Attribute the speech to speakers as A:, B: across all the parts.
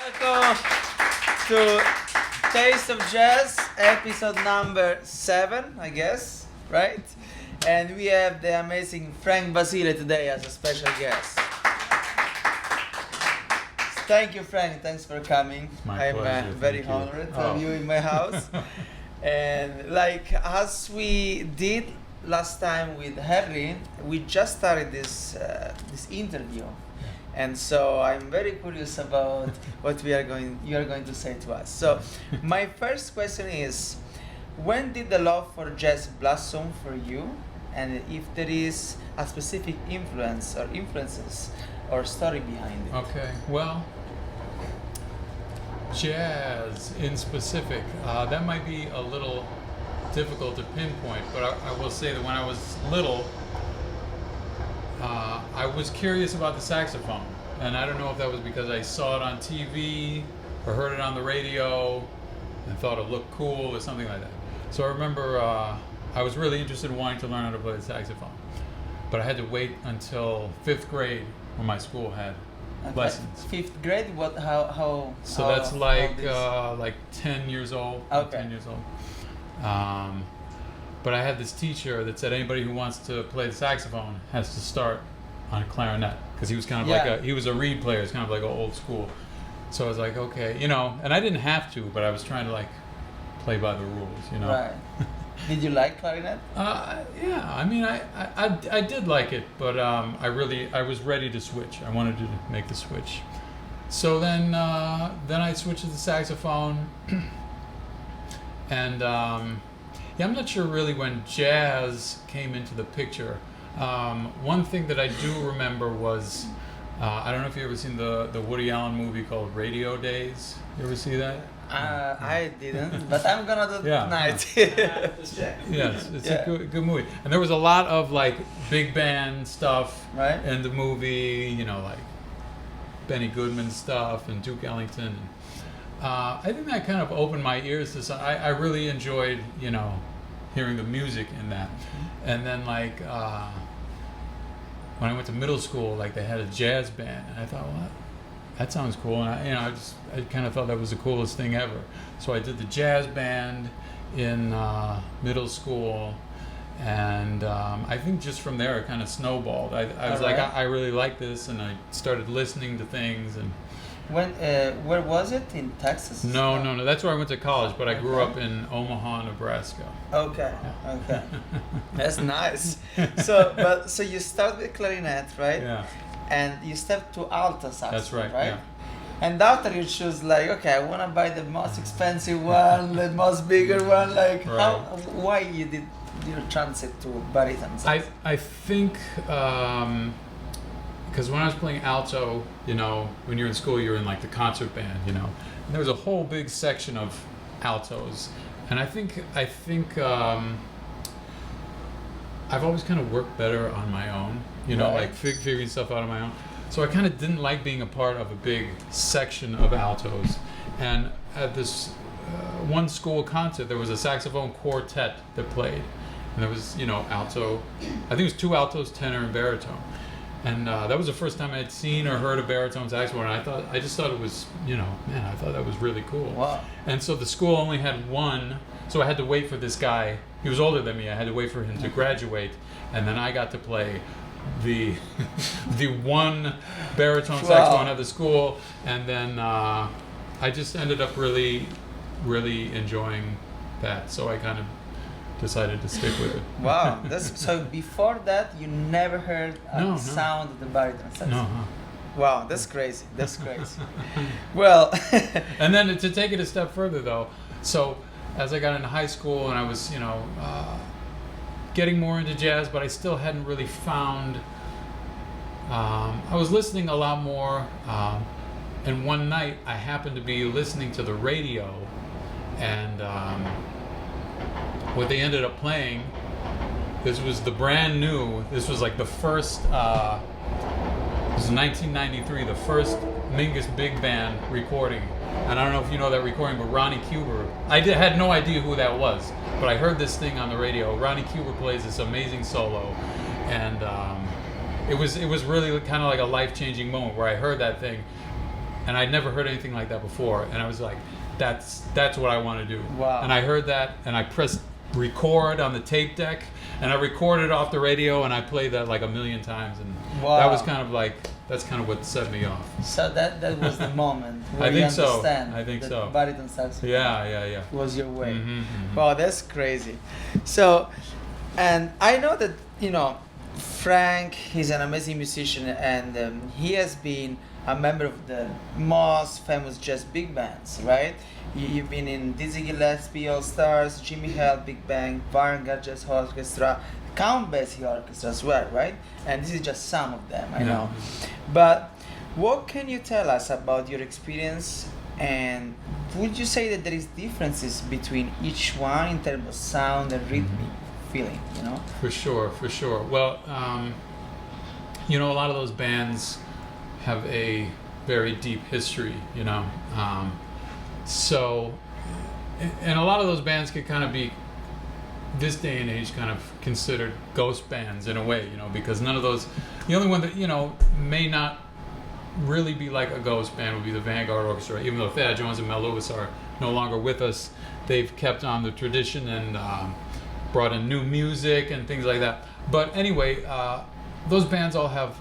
A: Welcome to Taste of Jazz, episode number 7, I guess, right? And we have the amazing Frank Basile today as a special guest. Thank you, Frank. Thanks for coming. I'm very honored to have you in my house. And like as we did last time with Harry, we just started this interview. And so I'm very curious about what you are going to say to us. So my first question is, when did the love for jazz blossom for you? And if there is a specific influence or influences or story behind it?
B: Okay, well, jazz in specific, that might be a little difficult to pinpoint, but I will say that when I was little, I was curious about the saxophone, and I don't know if that was because I saw it on TV or heard it on the radio and thought it looked cool or something like that. So I remember I was really interested in wanting to learn how to play the saxophone, but I had to wait until 5th grade when my school had lessons.
A: 5th grade? What? How?
B: So that's like 10 years old.
A: Okay.
B: 10 years old. But I had this teacher that said anybody who wants to play the saxophone has to start on a clarinet, because he was kind of he was a reed player. It's kind of like an old school. So I was like, okay, and I didn't have to, but I was trying to play by the rules,
A: Right. Did you like clarinet?
B: Yeah, I mean, I did like it, but I was ready to switch. I wanted to make the switch. So then I switched to the saxophone, and I'm not sure really when jazz came into the picture. One thing that I do remember was, I don't know if you ever seen the Woody Allen movie called Radio Days. You ever see that?
A: I didn't, but I'm gonna do it tonight.
B: Yes, it's a good movie. And there was a lot of big band stuff in the movie, like Benny Goodman stuff and Duke Ellington. I think that kind of opened my ears to some. I really enjoyed, hearing the music in that. And then when I went to middle school, they had a jazz band, and I thought, well, that sounds cool. And I kind of thought that was the coolest thing ever. So I did the jazz band in middle school, and I think just from there it kind of snowballed. I was like, I really like this, and I started listening to things. And
A: when where was it? In Texas?
B: No. That's where I went to college, but I grew up in Omaha, Nebraska.
A: Okay. That's nice. So you start with clarinet, right?
B: Yeah.
A: And you step to alto saxophone,
B: That's right?
A: Yeah. And after you choose okay, I want to buy the most expensive one, the most bigger one. Why you did your transit to baritone saxophone?
B: I think because when I was playing alto, when you're in school, you're in the concert band, and there was a whole big section of altos, and I think I've always kind of worked better on my own, figuring stuff out on my own. So I kind of didn't like being a part of a big section of altos. And at this one school concert, there was a saxophone quartet that played. And there was, alto, I think it was 2 altos, tenor, and baritone. And that was the first time I had seen or heard a baritone saxophone. And I just thought it was, I thought that was really cool.
A: Wow.
B: And so the school only had one, so I had to wait for this guy. He was older than me. I had to wait for him to graduate, and then I got to play the one baritone saxophone at the school, and then I just ended up really, really enjoying that. So I kind of decided to stick with it.
A: Wow, so before that you never heard a sound of the baritone saxophone?
B: No.
A: Wow, that's crazy. Well,
B: and then to take it a step further though, so as I got into high school and I was, getting more into jazz, but I still hadn't really found, I was listening a lot more, and one night I happened to be listening to the radio, and what they ended up playing, this was the brand new, this was the first, this was 1993, the first Mingus Big Band recording. And I don't know if you know that recording, but Ronnie Cuber, I had no idea who that was, but I heard this thing on the radio. Ronnie Cuber plays this amazing solo, and it was really kind of like a life-changing moment where I heard that thing, and I'd never heard anything like that before, and I was like, that's what I want to do.
A: Wow.
B: And I heard that, and I pressed record on the tape deck, and I recorded off the radio, and I played that like a million times, and that was kind of like, that's kind of what set me off.
A: So that was the moment where
B: I think
A: you understand
B: so. I think
A: that
B: so.
A: baritone saxophone was your way.
B: Mm-hmm, mm-hmm.
A: Wow, that's crazy. So, and I know that, Frank, he's an amazing musician, and he has been a member of the most famous jazz big bands, right? You've been in Dizzy Gillespie All Stars, Jimmy Hale Big Band, Vanguard Jazz Orchestra, Count Basie Orchestra as well, right? And this is just some of them, I know. But what can you tell us about your experience, and would you say that there is differences between each one in terms of sound and rhythmic feeling,
B: For sure. Well, a lot of those bands have a very deep history, so, and a lot of those bands could kind of be, this day and age, kind of considered ghost bands in a way, because none of those, the only one that, may not really be like a ghost band would be the Vanguard Orchestra. Even though Thad Jones and Mel Lewis are no longer with us, they've kept on the tradition and brought in new music and things like that. But anyway, those bands all have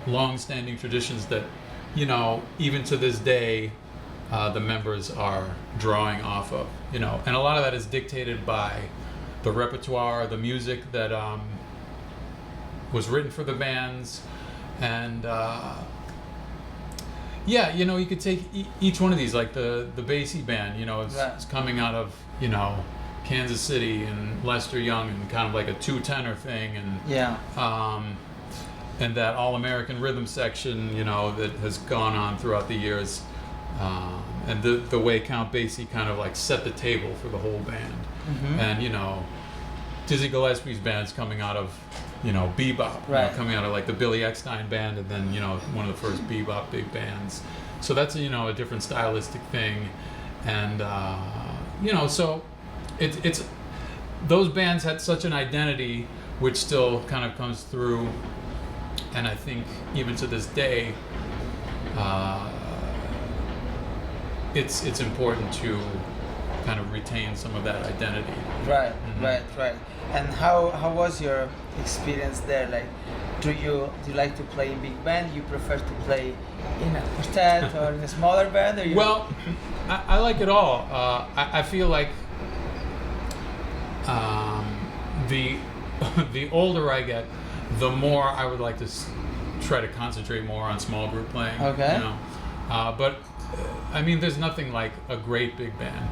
B: long-standing traditions that, even to this day, the members are drawing off of, and a lot of that is dictated by the repertoire, the music that was written for the bands, and you could take each one of these, like the Basie band, it's coming out of, Kansas City and Lester Young, and kind of like a two-tenor thing, and and that all-American rhythm section, that has gone on throughout the years. And the way Count Basie kind of like set the table for the whole band. Mm-hmm. And, Dizzy Gillespie's band's coming out of, bebop, coming out of like the Billy Eckstine band, and then, one of the first bebop big bands. So that's, a different stylistic thing. And, so it's those bands had such an identity, which still kind of comes through. And I think even to this day, it's important to kind of retain some of that identity.
A: Right. And how was your experience there? Like, do you like to play in big band? You prefer to play in a quartet or in a smaller band? Or
B: Well, I like it all. I feel like the older I get, the more I would like to try to concentrate more on small group playing.
A: Okay.
B: But I mean, there's nothing like a great big band.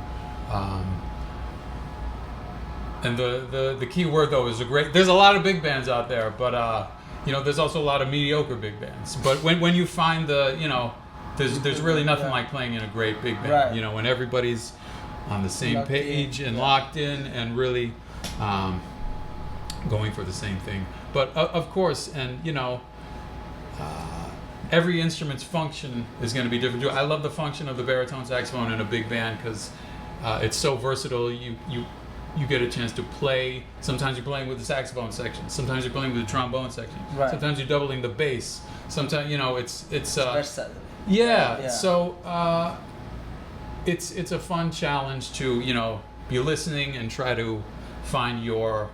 B: And the key word though is there's a lot of big bands out there, but there's also a lot of mediocre big bands. But when you find there's really nothing like playing in a great big band.
A: Right.
B: When everybody's on the same page and locked in and really going for the same thing. But of course, and every instrument's function is going to be different. I love the function of the baritone saxophone in a big band because it's so versatile. You get a chance to play. Sometimes you're playing with the saxophone section. Sometimes you're playing with the trombone section.
A: Right.
B: Sometimes you're doubling the bass. Sometimes it's
A: versatile.
B: Yeah. So it's a fun challenge to be listening and try to find your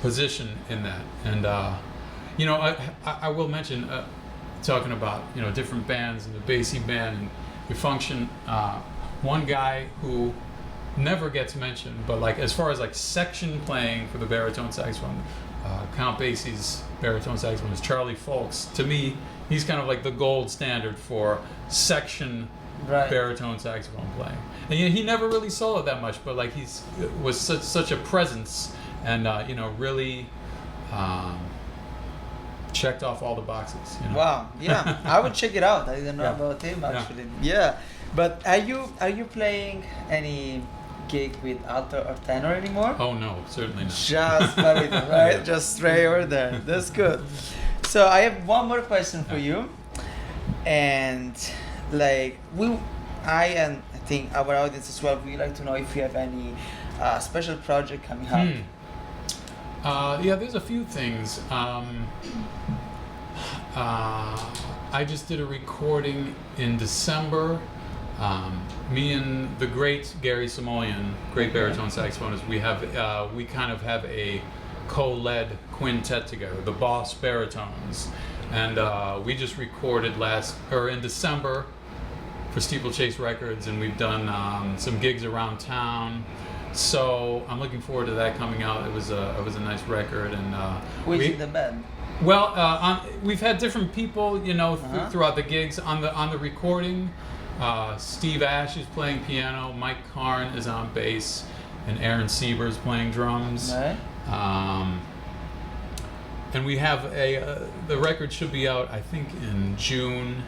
B: position in that. And I will mention talking about different bands and the Basie band and your function. One guy who never gets mentioned, but like as far as like section playing for the baritone saxophone, Count Basie's baritone saxophone is Charlie Folks. To me, he's kind of like the gold standard for section baritone saxophone playing. And he never really soloed that much, but like was such a presence, and really checked off all the boxes.
A: Wow, yeah, I would check it out. I didn't know about him actually. Yeah, but are you playing any gig with alto or tenor anymore?
B: Oh no, certainly not.
A: Just baritone, right? Just straight over there. That's good. So I have one more question for you, and like I and I think our audience as well, we like to know if you have any special project coming up.
B: Yeah, there's a few things. I just did a recording in December. Me and the great Gary Simoleon, great baritone saxophonist, we kind of have a co-led quintet together, the Boss Baritones, and we just recorded in December for Steeplechase Records, and we've done some gigs around town. So I'm looking forward to that coming out. It was a nice record, and
A: who's in the band?
B: Well, we've had different people, throughout the gigs. On the recording, Steve Ash is playing piano, Mike Karn is on bass, and Aaron Sieber is playing drums.
A: Right.
B: And we have the record should be out, I think, in June,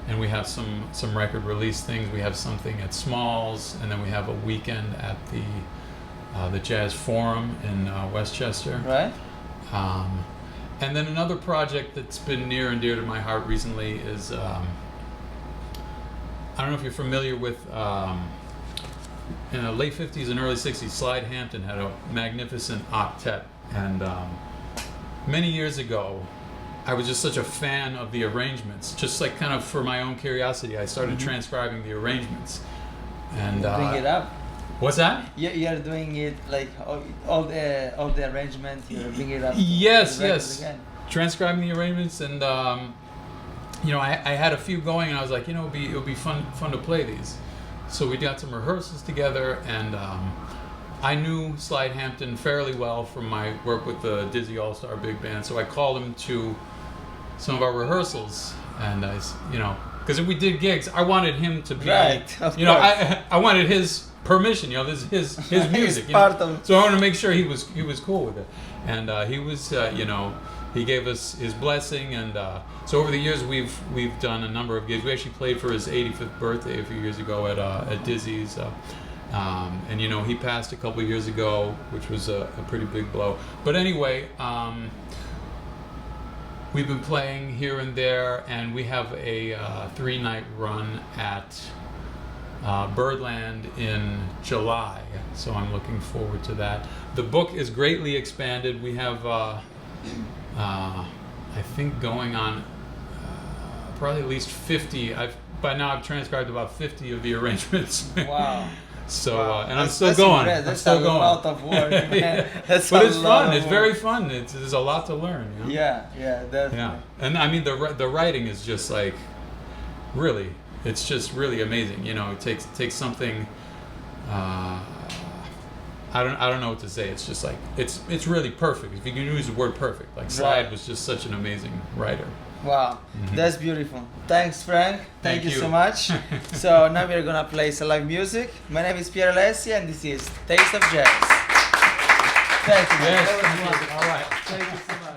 B: and we have some record release things. We have something at Smalls, and then we have a weekend at the Jazz Forum in Westchester.
A: Right.
B: And then another project that's been near and dear to my heart recently is, I don't know if you're familiar with, in the late 50s and early 60s, Slide Hampton had a magnificent octet. And many years ago, I was just such a fan of the arrangements. Just like kind of for my own curiosity, I started transcribing the arrangements. And
A: bring it up.
B: What's that?
A: You're doing it like all the arrangement. You're bringing it up.
B: Yes.
A: Again.
B: Transcribing the arrangements, and I had a few going, and I was like, it would be fun to play these. So we got some rehearsals together, and I knew Slide Hampton fairly well from my work with the Dizzy All-Star Big Band. So I called him to some of our rehearsals, and because if we did gigs, I wanted him to be,
A: right,
B: I wanted his permission, this is his music. So I wanted to make sure he was cool with it, and he was, he gave us his blessing, and so over the years we've done a number of gigs. We actually played for his 85th birthday a few years ago at Dizzy's, and he passed a couple of years ago, which was a pretty big blow. But anyway, we've been playing here and there, and we have a 3-night run at Birdland in July, so I'm looking forward to that. The book is greatly expanded. We have, I think, going on probably at least 50. By now I've transcribed about 50 of the arrangements.
A: Wow.
B: So
A: wow.
B: And I'm still going.
A: That's still going. A lot of work, man.
B: Yeah. But it's fun. It's very fun. There's a lot to learn.
A: Yeah, definitely.
B: Yeah, and I mean the writing is just like really. It's just really amazing. It takes something. I don't know what to say. It's just like it's really perfect. If you can use the word perfect, like Slide was just such an amazing writer.
A: Wow, that's beautiful. Thanks, Frank. Thank you so much. So now we're gonna play some live music. My name is Piero Alessi, and this is Taste of Jazz. Thank you.
B: Yes, all right.
A: Thank you so much.